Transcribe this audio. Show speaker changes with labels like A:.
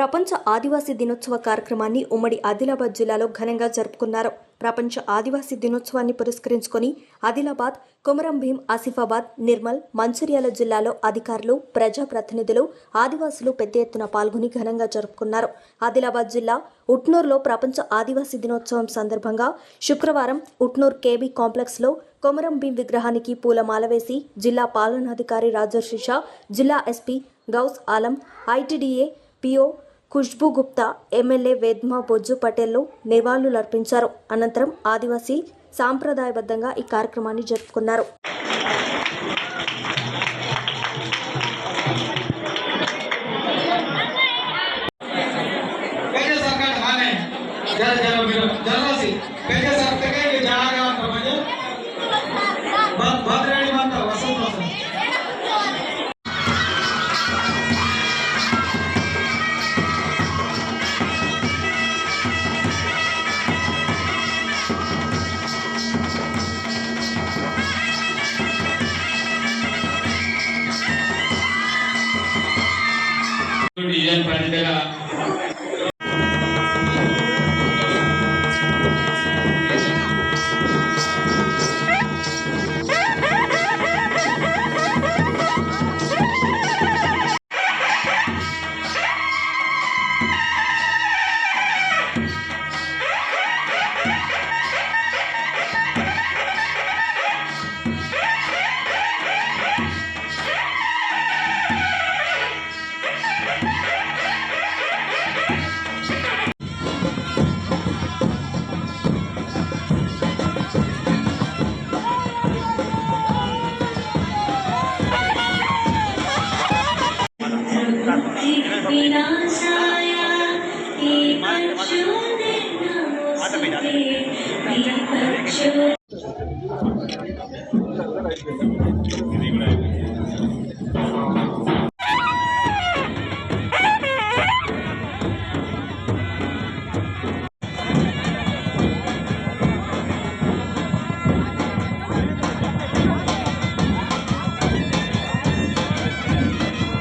A: ప్రపంచ ఆదివాసీ దినోత్సవ కార్యక్రమాన్ని ఉమ్మడి ఆదిలాబాద్ జిల్లాలో ఘనంగా జరుపుకున్నారు. ప్రపంచ ఆదివాసీ దినోత్సవాన్ని పురస్కరించుకొని ఆదిలాబాద్, కొమరం భీం, ఆసిఫాబాద్, నిర్మల్, మంచిర్యాల జిల్లాలో అధికారులు, ప్రజాప్రతినిధులు, ఆదివాసులు పెద్ద ఎత్తున పాల్గొని ఘనంగా జరుపుకున్నారు. ఆదిలాబాద్ జిల్లా ఉట్నూరులో ప్రపంచ ఆదివాసీ దినోత్సవం సందర్భంగా శుక్రవారం ఉట్నూరు కేబీ కాంప్లెక్స్లో కొమరం భీం విగ్రహానికి పూలమాల వేసి జిల్లా పాలనాధికారి రాజర్షి షా, జిల్లా SP Ghouse Alam, ITDA PO Khushboo Gupta, MLA Vedma Bojju పటేల్లు నివాళులర్పించారు. అనంతరం ఆదివాసీ సాంప్రదాయబద్ధంగా ఈ కార్యక్రమాన్ని జరుపుకున్నారు.
B: ఇది కూడా